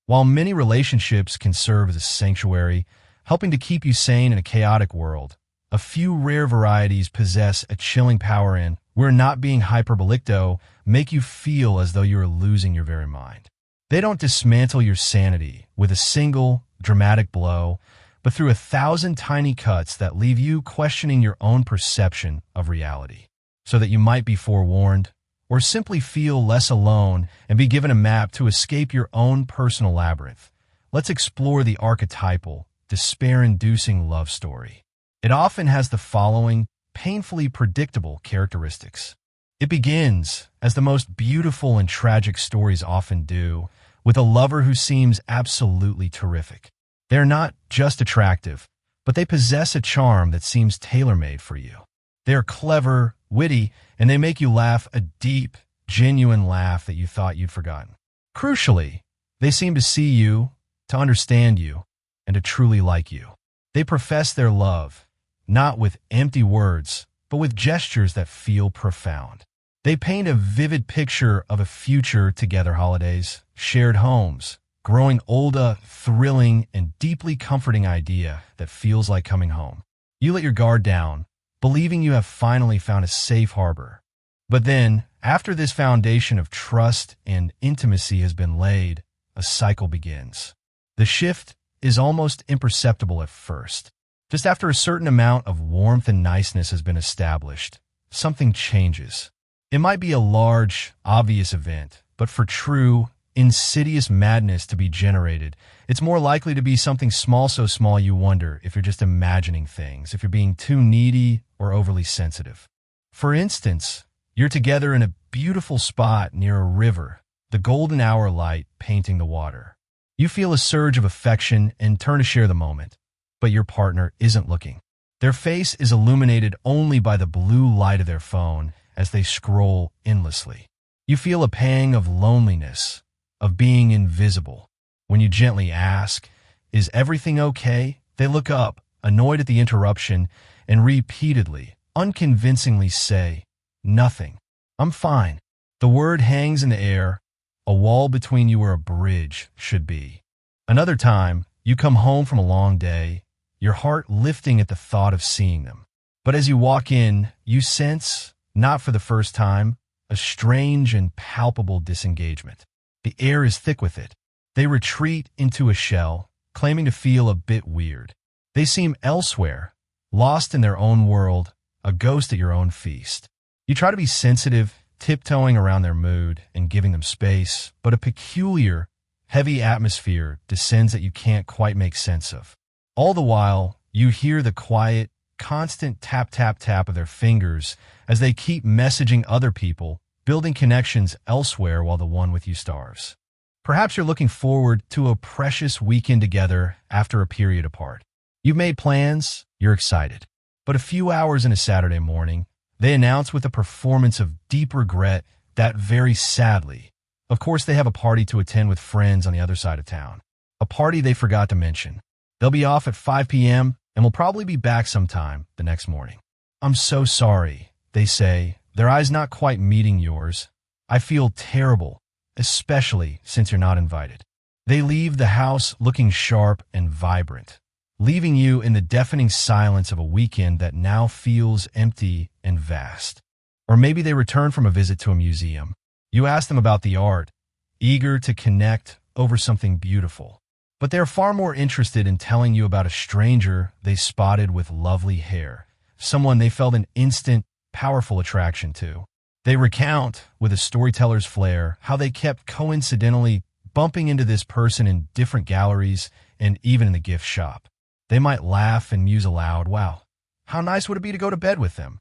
While many relationships can serve as a sanctuary, helping to keep you sane in a chaotic world, a few rare varieties possess a chilling power in, we're not being hyperbolic though, make you feel as though you are losing your very mind. They don't dismantle your sanity with a single dramatic blow, but through 1,000 tiny cuts that leave you questioning your own perception of reality, so that you might be forewarned, or simply feel less alone and be given a map to escape your own personal labyrinth. Let's explore the archetypal, despair-inducing love story. It often has the following painfully predictable characteristics. It begins, as the most beautiful and tragic stories often do, with a lover who seems absolutely terrific. They're not just attractive, but they possess a charm that seems tailor-made for you. They're clever, witty, and they make you laugh a deep, genuine laugh that you thought you'd forgotten. Crucially, they seem to see you, to understand you, and to truly like you. They profess their love, not with empty words, but with gestures that feel profound. They paint a vivid picture of a future together, holidays, shared homes, growing older, thrilling, and deeply comforting idea that feels like coming home. You let your guard down, believing you have finally found a safe harbor. But then, after this foundation of trust and intimacy has been laid, a cycle begins. The shift is almost imperceptible at first. Just after a certain amount of warmth and niceness has been established, something changes. It might be a large, obvious event, but for true, insidious madness to be generated, it's more likely to be something small, so small you wonder if you're just imagining things, if you're being too needy or overly sensitive. For instance, you're together in a beautiful spot near a river, the golden hour light painting the water. You feel a surge of affection and turn to share the moment, but your partner isn't looking. Their face is illuminated only by the blue light of their phone as they scroll endlessly. You feel a pang of loneliness, of being invisible. When you gently ask, "Is everything okay?" they look up, annoyed at the interruption, and repeatedly, unconvincingly say, "Nothing. I'm fine." The word hangs in the air, a wall between you where a bridge should be. Another time, you come home from a long day, your heart lifting at the thought of seeing them. But as you walk in, you sense, not for the first time, a strange and palpable disengagement. The air is thick with it. They retreat into a shell, claiming to feel a bit weird. They seem elsewhere, lost in their own world, a ghost at your own feast. You try to be sensitive, tiptoeing around their mood and giving them space, but a peculiar, heavy atmosphere descends that you can't quite make sense of. All the while, you hear the quiet, constant tap, tap, tap of their fingers as they keep messaging other people, building connections elsewhere while the one with you starves. Perhaps you're looking forward to a precious weekend together after a period apart. You've made plans, you're excited. But a few hours in a Saturday morning, they announce with a performance of deep regret that very sadly, of course they have a party to attend with friends on the other side of town. A party they forgot to mention. They'll be off at 5 p.m. and will probably be back sometime the next morning. "I'm so sorry," they say, their eyes not quite meeting yours. "I feel terrible, especially since you're not invited." They leave the house looking sharp and vibrant, leaving you in the deafening silence of a weekend that now feels empty and vast. Or maybe they return from a visit to a museum. You ask them about the art, eager to connect over something beautiful. But they're far more interested in telling you about a stranger they spotted with lovely hair, someone they felt an instant, powerful attraction to. They recount, with a storyteller's flair, how they kept coincidentally bumping into this person in different galleries and even in the gift shop. They might laugh and muse aloud, "Wow, how nice would it be to go to bed with them?"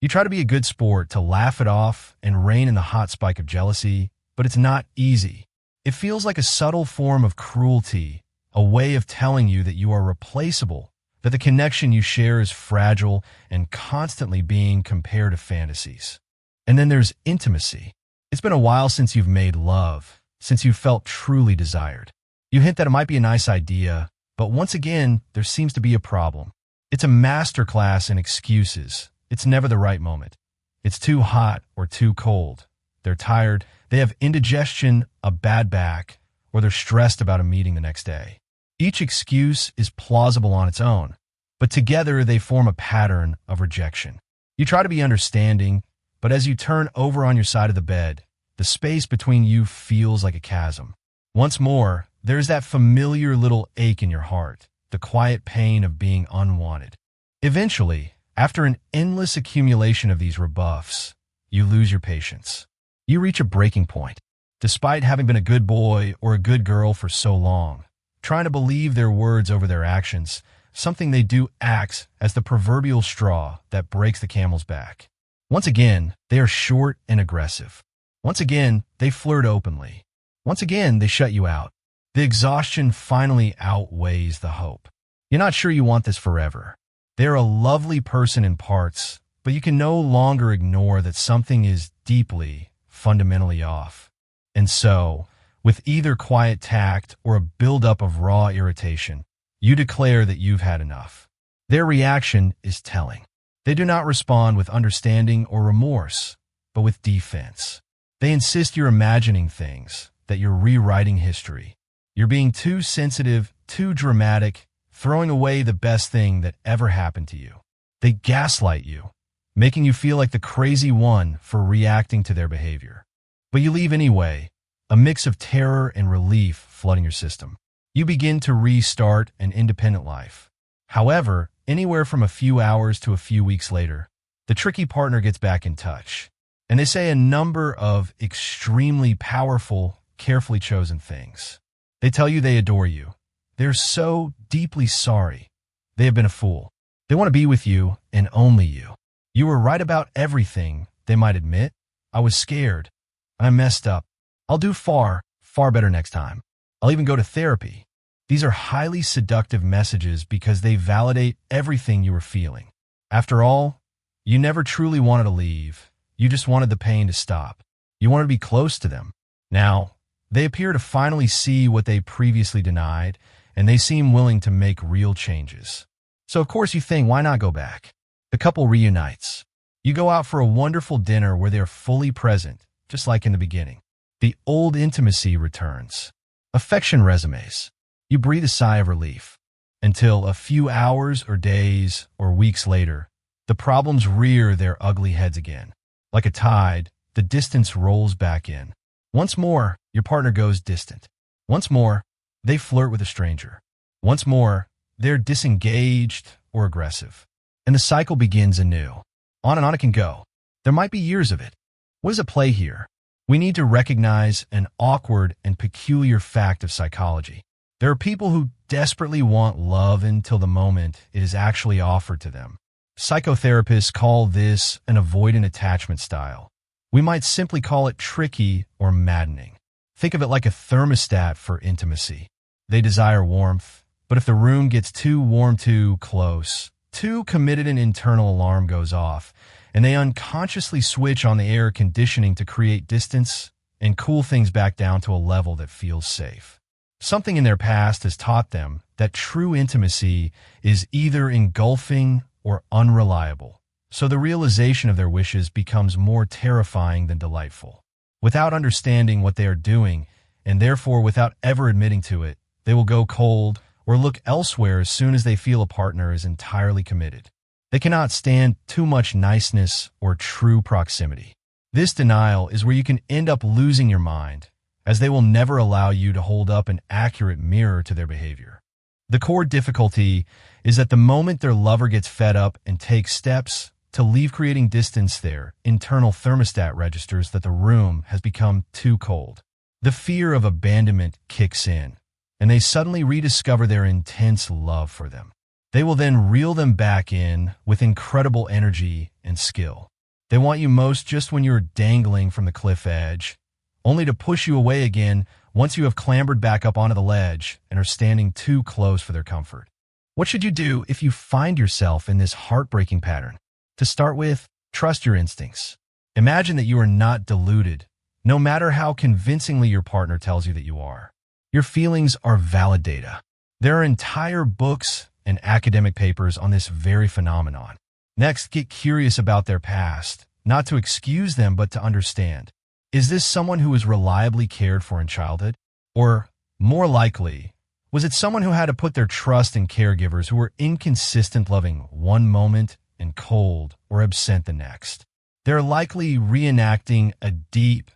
You try to be a good sport, to laugh it off and rein in the hot spike of jealousy, but it's not easy. It feels like a subtle form of cruelty, a way of telling you that you are replaceable, that the connection you share is fragile and constantly being compared to fantasies. And then there's intimacy. It's been a while since you've made love, since you felt truly desired. You hint that it might be a nice idea, but once again, there seems to be a problem. It's a masterclass in excuses. It's never the right moment. It's too hot or too cold. They're tired. They have indigestion, a bad back, or they're stressed about a meeting the next day. Each excuse is plausible on its own, but together they form a pattern of rejection. You try to be understanding, but as you turn over on your side of the bed, the space between you feels like a chasm. Once more, there's that familiar little ache in your heart, the quiet pain of being unwanted. Eventually, after an endless accumulation of these rebuffs, you lose your patience. You reach a breaking point. Despite having been a good boy or a good girl for so long, trying to believe their words over their actions, something they do acts as the proverbial straw that breaks the camel's back. Once again, they are short and aggressive. Once again, they flirt openly. Once again, they shut you out. The exhaustion finally outweighs the hope. You're not sure you want this forever. They're a lovely person in parts, but you can no longer ignore that something is deeply, fundamentally off. And so, with either quiet tact or a buildup of raw irritation, you declare that you've had enough. Their reaction is telling. They do not respond with understanding or remorse, but with defense. They insist you're imagining things, that you're rewriting history. You're being too sensitive, too dramatic, throwing away the best thing that ever happened to you. They gaslight you, making you feel like the crazy one for reacting to their behavior. But you leave anyway, a mix of terror and relief flooding your system. You begin to restart an independent life. However, anywhere from a few hours to a few weeks later, the tricky partner gets back in touch, and they say a number of extremely powerful, carefully chosen things. They tell you they adore you. They're so deeply sorry. They have been a fool. They want to be with you and only you. You were right about everything, they might admit. I was scared. I messed up. I'll do far, far better next time. I'll even go to therapy. These are highly seductive messages because they validate everything you were feeling. After all, you never truly wanted to leave. You just wanted the pain to stop. You wanted to be close to them. Now, they appear to finally see what they previously denied, and they seem willing to make real changes. So of course you think, why not go back? The couple reunites. You go out for a wonderful dinner where they're fully present, just like in the beginning. The old intimacy returns. Affection resumes. You breathe a sigh of relief. Until a few hours or days or weeks later, the problems rear their ugly heads again. Like a tide, the distance rolls back in. Once more, your partner goes distant. Once more, they flirt with a stranger. Once more, they're disengaged or aggressive. And the cycle begins anew. On and on it can go. There might be years of it. What is at play here? We need to recognize an awkward and peculiar fact of psychology. There are people who desperately want love until the moment it is actually offered to them. Psychotherapists call this an avoidant attachment style. We might simply call it tricky or maddening. Think of it like a thermostat for intimacy. They desire warmth, but if the room gets too warm too close, too committed, an internal alarm goes off, and they unconsciously switch on the air conditioning to create distance and cool things back down to a level that feels safe. Something in their past has taught them that true intimacy is either engulfing or unreliable, so the realization of their wishes becomes more terrifying than delightful. Without understanding what they are doing, and therefore without ever admitting to it, they will go cold or look elsewhere as soon as they feel a partner is entirely committed. They cannot stand too much niceness or true proximity. This denial is where you can end up losing your mind, as they will never allow you to hold up an accurate mirror to their behavior. The core difficulty is that the moment their lover gets fed up and takes steps to leave creating distance, their internal thermostat registers that the room has become too cold. The fear of abandonment kicks in, and they suddenly rediscover their intense love for them. They will then reel them back in with incredible energy and skill. They want you most just when you're dangling from the cliff edge, only to push you away again once you have clambered back up onto the ledge and are standing too close for their comfort. What should you do if you find yourself in this heartbreaking pattern? To start with, trust your instincts. Imagine that you are not deluded, no matter how convincingly your partner tells you that you are. Your feelings are valid data. There are entire books and academic papers on this very phenomenon. Next, get curious about their past, not to excuse them, but to understand. Is this someone who was reliably cared for in childhood? Or More likely, was it someone who had to put their trust in caregivers who were inconsistent, loving one moment and cold or absent the next? They're likely reenacting a deep,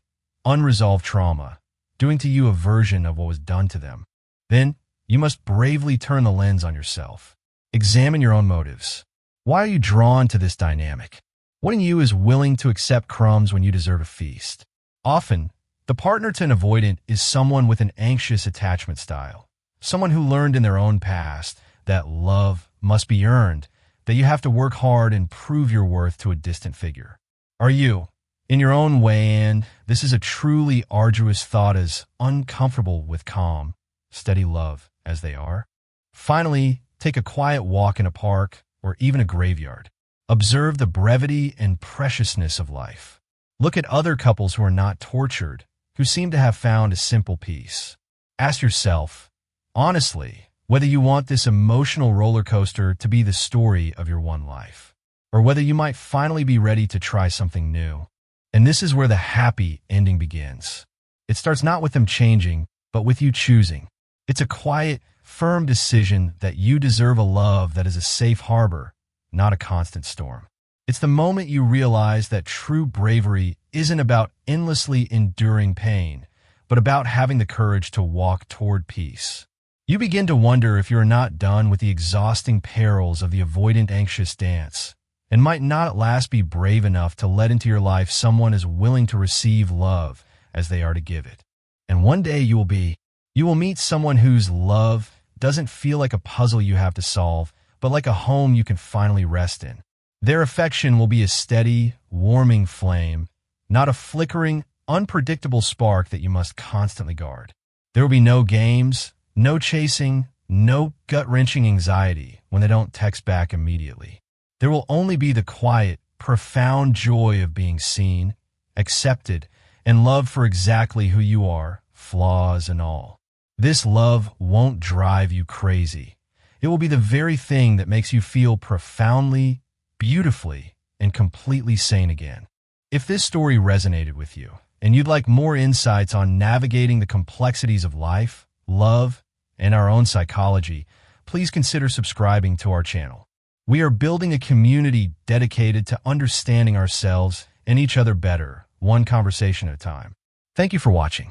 unresolved trauma, doing to you a version of what was done to them. Then, you must bravely turn the lens on yourself. Examine your own motives. Why are you drawn to this dynamic? What in you is willing to accept crumbs when you deserve a feast? Often, the partner to an avoidant is someone with an anxious attachment style, someone who learned in their own past that love must be earned, that you have to work hard and prove your worth to a distant figure. Are you, in your own way, and this is a truly arduous thought, as uncomfortable with calm, steady love as they are? Finally, take a quiet walk in a park or even a graveyard. Observe the brevity and preciousness of life. Look at other couples who are not tortured, who seem to have found a simple peace. Ask yourself, honestly, whether you want this emotional roller coaster to be the story of your one life, or whether you might finally be ready to try something new. And this is where the happy ending begins. It starts not with them changing, but with you choosing. It's a quiet, firm decision that you deserve a love that is a safe harbor, not a constant storm. It's the moment you realize that true bravery isn't about endlessly enduring pain, but about having the courage to walk toward peace. You begin to wonder if you're not done with the exhausting perils of the avoidant anxious dance, and might not at last be brave enough to let into your life someone as willing to receive love as they are to give it. And one day you will meet someone whose love doesn't feel like a puzzle you have to solve, but like a home you can finally rest in. Their affection will be a steady, warming flame, not a flickering, unpredictable spark that you must constantly guard. There will be no games, no chasing, no gut-wrenching anxiety when they don't text back immediately. There will only be the quiet, profound joy of being seen, accepted, and loved for exactly who you are, flaws and all. This love won't drive you crazy. It will be the very thing that makes you feel profoundly, beautifully, and completely sane again. If this story resonated with you, and you'd like more insights on navigating the complexities of life, love, and our own psychology, please consider subscribing to our channel. We are building a community dedicated to understanding ourselves and each other better, one conversation at a time. Thank you for watching.